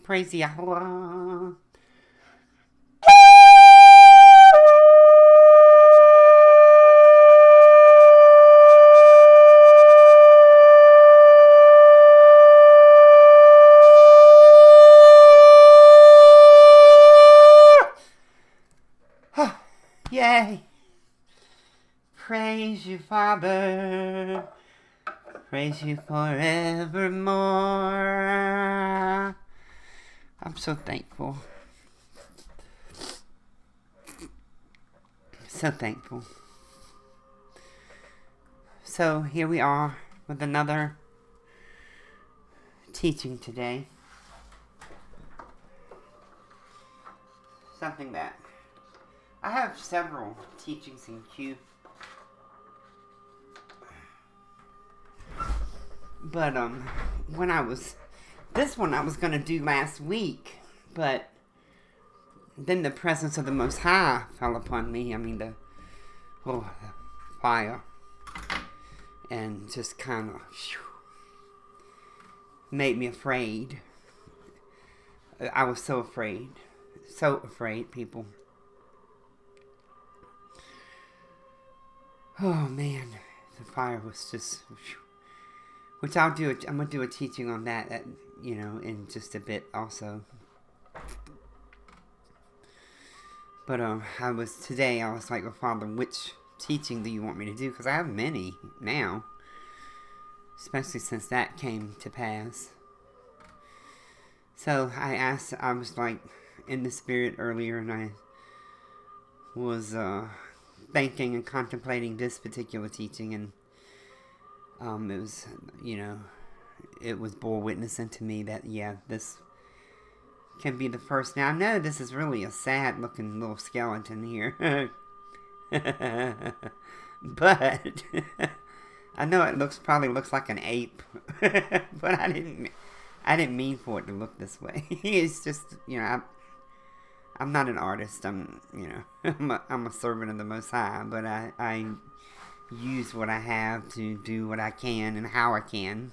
Praise Yahweh. Yay. Praise you, Father. Praise you forevermore. I'm so thankful. So thankful. So here we are with another teaching today. Something that I have several teachings in queue. But this one I was going to do last week, but then the presence of the Most High fell upon me. I mean, the fire. And just kind of made me afraid. I was so afraid. So afraid, people. Oh, man. The fire was just... Which I'm going to do a teaching on that, in just a bit also. But I was like, well, Father, which teaching do you want me to do? Because I have many now. Especially since that came to pass. So I was like in the spirit earlier, and I was thinking and contemplating this particular teaching, and it was, it was bore witness unto me that, this can be the first. Now, I know this is really a sad-looking little skeleton here. But I know it probably looks like an ape. But I didn't mean for it to look this way. It's just, I'm not an artist. I'm a servant of the Most High, but I use what I have to do what I can and how I can.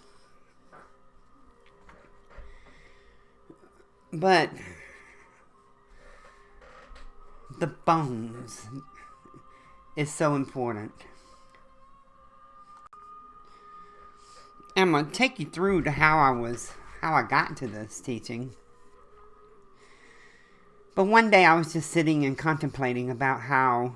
But the bones is so important. I'm going to take you through to how I got to this teaching. But one day I was just sitting and contemplating about how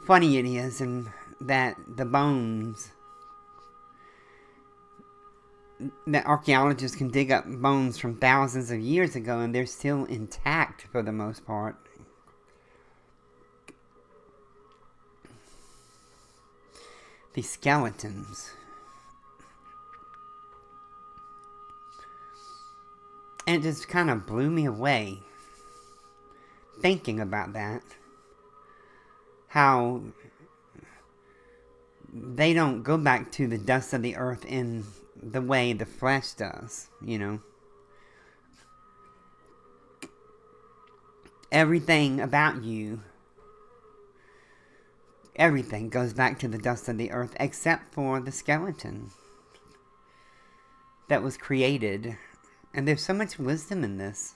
funny it is, and that the bones, that archaeologists can dig up bones from thousands of years ago and they're still intact for the most part. These skeletons. And it just kind of blew me away thinking about that. How they don't go back to the dust of the earth in the way the flesh does, Everything about you, everything goes back to the dust of the earth except for the skeleton that was created. And there's so much wisdom in this.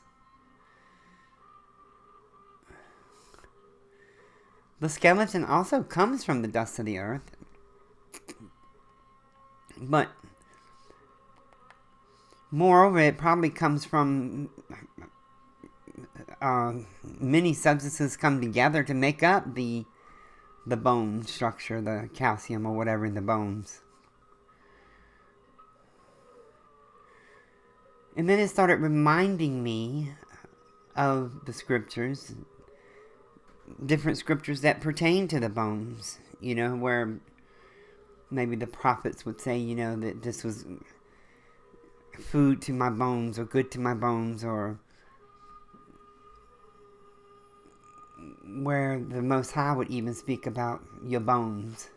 The skeleton also comes from the dust of the earth. But moreover, it probably comes from many substances come together to make up the bone structure, the calcium or whatever in the bones. And then it started reminding me of the scriptures, different scriptures that pertain to the bones, where maybe the prophets would say, that this was food to my bones or good to my bones, or where the Most High would even speak about your bones.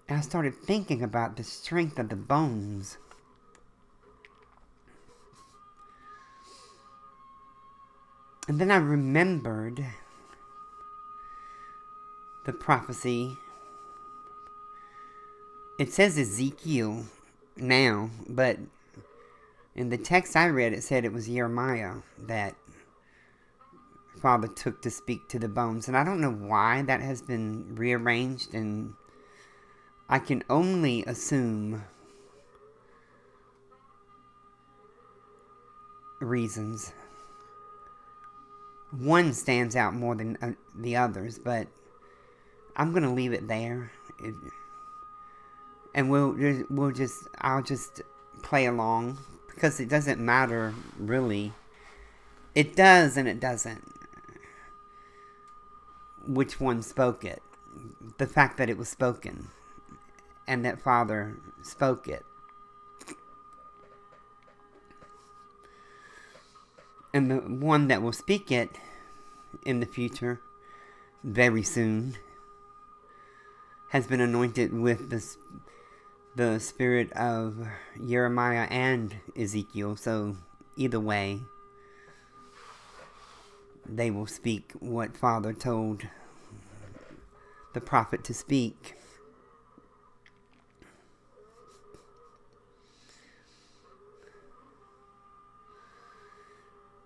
And I started thinking about the strength of the bones. And then I remembered the prophecy. It says Ezekiel now, but in the text I read, it said it was Jeremiah that Father took to speak to the bones. And I don't know why that has been rearranged, and I can only assume reasons. One stands out more than the others, but I'm going to leave it there. And I'll just play along, because it doesn't matter really. It does and it doesn't. Which one spoke it? The fact that it was spoken, and that Father spoke it. And the one that will speak it in the future, very soon, has been anointed with the spirit of Jeremiah and Ezekiel. So either way, they will speak what Father told the prophet to speak.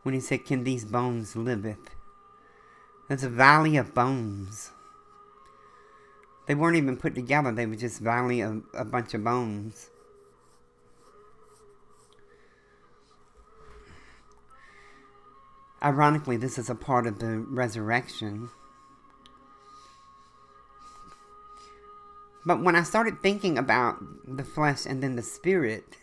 When he said, "Can these bones liveth?" There's a valley of bones. They weren't even put together. They were just valley of a bunch of bones. Ironically, this is a part of the resurrection. But when I started thinking about the flesh and then the spirit,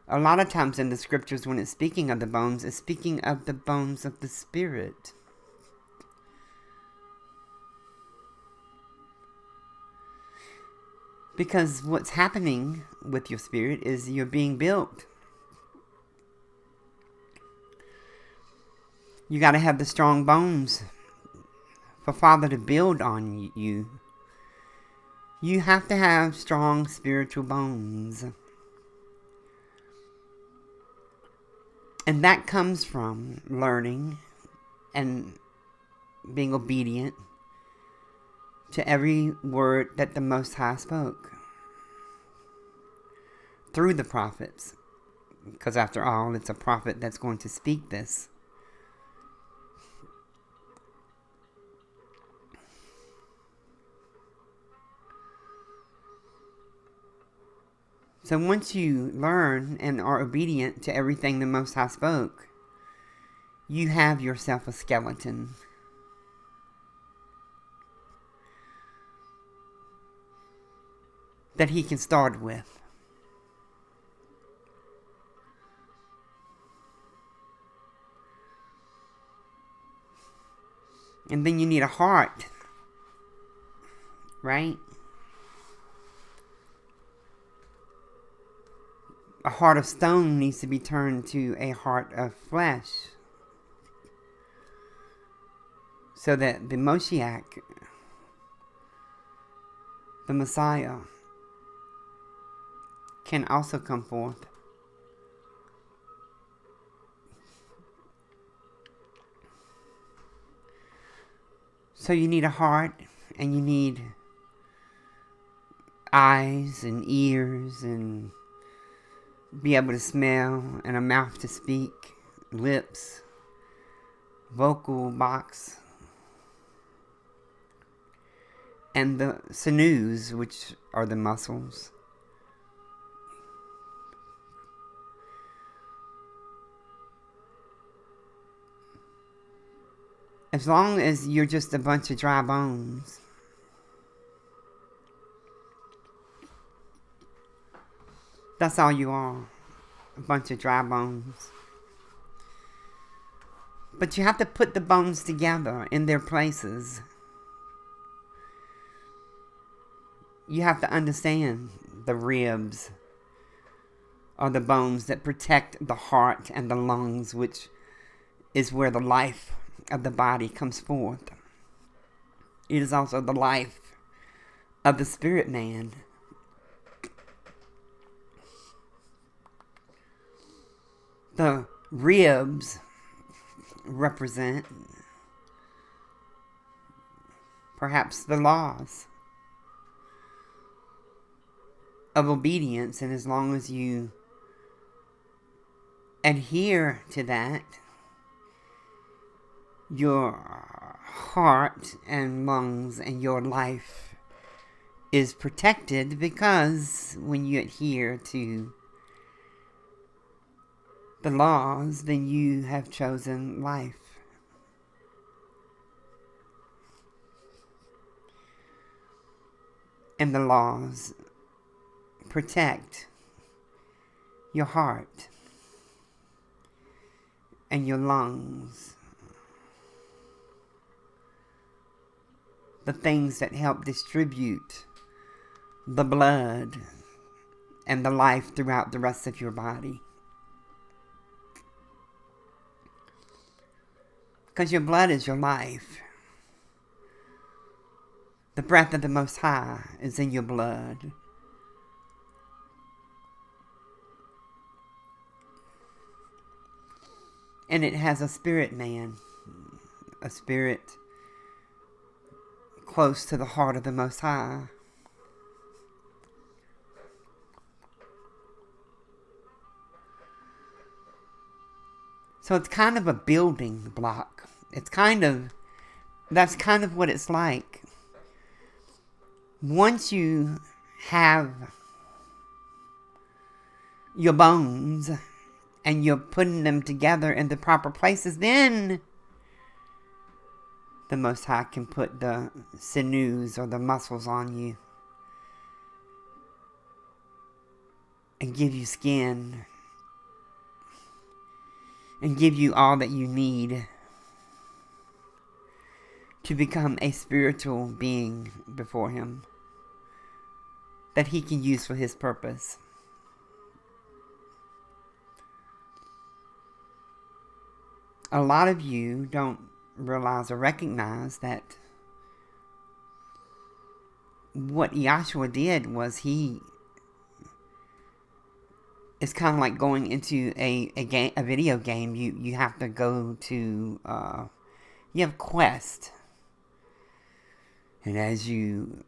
a lot of times in the scriptures, when it's speaking of the bones, it's speaking of the bones of the spirit. Because what's happening with your spirit is you're being built. You got to have the strong bones for Father to build on you. You have to have strong spiritual bones. And that comes from learning and being obedient to every word that the Most High spoke through the prophets. Because after all, it's a prophet that's going to speak this. So once you learn and are obedient to everything the Most High spoke, you have yourself a skeleton. That he can start with. And then you need a heart, right? A heart of stone needs to be turned to a heart of flesh, so that the Moshiach, the Messiah, can also come forth. So you need a heart, and you need eyes and ears, and be able to smell, and a mouth to speak, lips, vocal box, and the sinews, which are the muscles. As long as you're just a bunch of dry bones, that's all you are. A bunch of dry bones. But you have to put the bones together in their places. You have to understand the ribs are the bones that protect the heart and the lungs, which is where the life of the body comes forth. It is also the life of the spirit man. The ribs represent perhaps the laws of obedience, and as long as you adhere to that, your heart and lungs and your life is protected, because when you adhere to the laws, then you have chosen life. And the laws protect your heart and your lungs, the things that help distribute the blood and the life throughout the rest of your body. Because your blood is your life. The breath of the Most High is in your blood. And it has a spirit man, a spirit close to the heart of the Most High. So it's kind of a building block. That's kind of what it's like. Once you have your bones and you're putting them together in the proper places, then the Most High can put the sinews or the muscles on you and give you skin and give you all that you need to become a spiritual being before Him that He can use for His purpose. A lot of you don't realize or recognize that what Yahshua did was it's kind of like going into a video game. You have to go to you have quest, and as you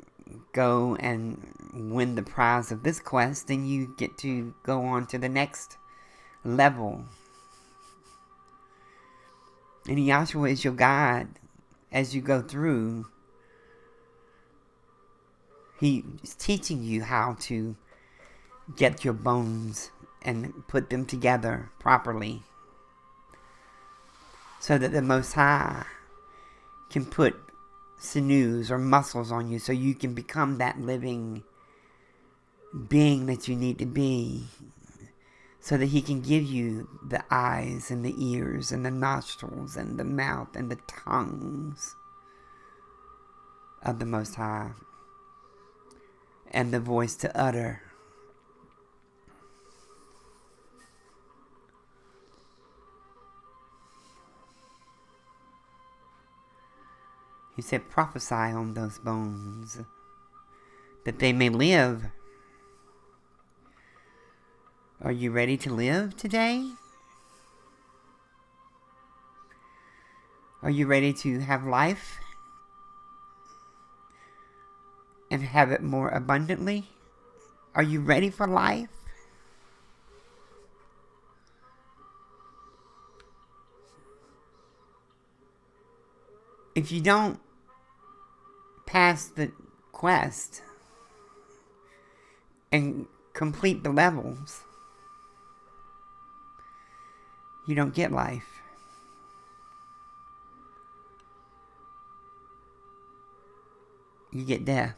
go and win the prize of this quest, then you get to go on to the next level. And Yahshua is your guide as you go through. He is teaching you how to get your bones and put them together properly, so that the Most High can put sinews or muscles on you, so you can become that living being that you need to be, so that He can give you the eyes and the ears and the nostrils and the mouth and the tongues of the Most High, and the voice to utter. He said, prophesy on those bones, that they may live. Are you ready to live today? Are you ready to have life and have it more abundantly? Are you ready for life? If you don't pass the quest and complete the levels, you don't get life. You get death.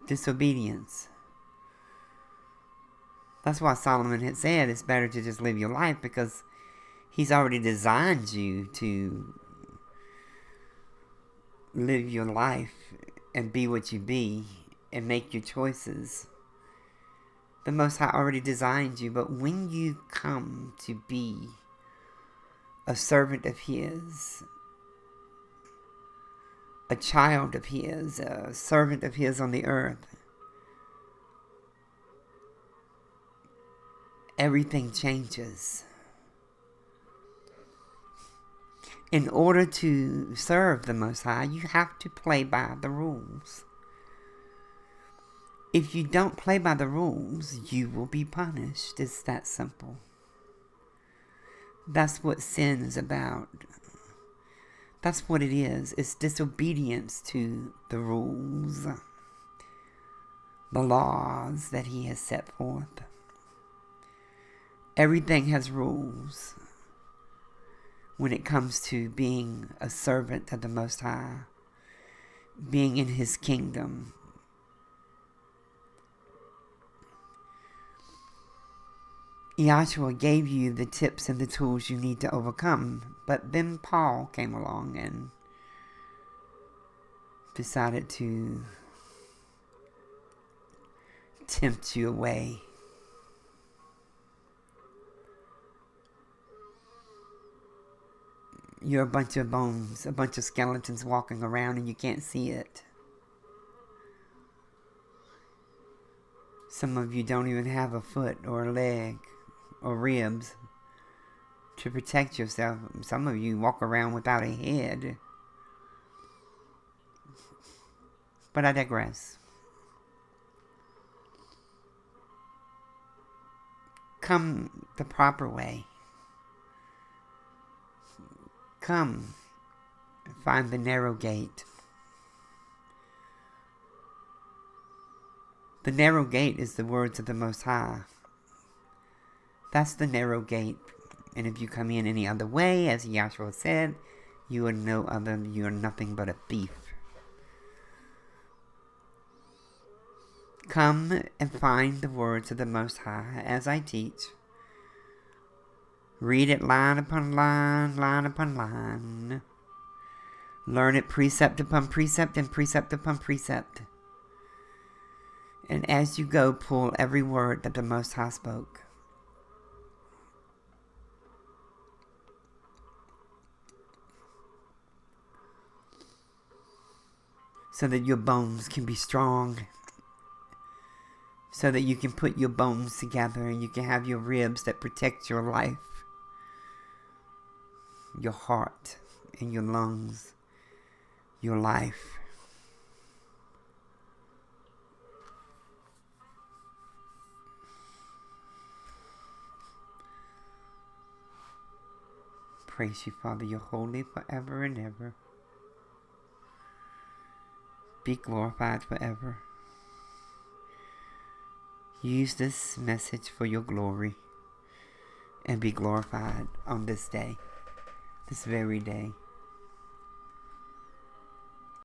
Disobedience. That's why Solomon had said it's better to just live your life, because He's already designed you to live your life and be what you be and make your choices. The Most High already designed you, but when you come to be a servant of His, a child of His, a servant of His on the earth, everything changes. In order to serve the Most High, you have to play by the rules. If you don't play by the rules, you will be punished. It's that simple. That's what sin is about. That's what it is. It's disobedience to the rules, the laws that He has set forth. Everything has rules when it comes to being a servant of the Most High, being in His kingdom. Yahshua gave you the tips and the tools you need to overcome, but then Paul came along and decided to tempt you away. You're a bunch of bones, a bunch of skeletons walking around and you can't see it. Some of you don't even have a foot or a leg or ribs to protect yourself. Some of you walk around without a head. But I digress. Come the proper way. Come and find the narrow gate. The narrow gate is the words of the Most High. That's the narrow gate. And if you come in any other way, as Yahshua said, you are nothing but a thief. Come and find the words of the Most High as I teach. Read it line upon line, line upon line. Learn it precept upon precept and precept upon precept. And as you go, pull every word that the Most High spoke. So that your bones can be strong. So that you can put your bones together and you can have your ribs that protect your life. Your heart and your lungs. Your life. Praise you, Father. You're holy forever and ever. Be glorified forever. Use this message for your glory and be glorified on this day, this very day.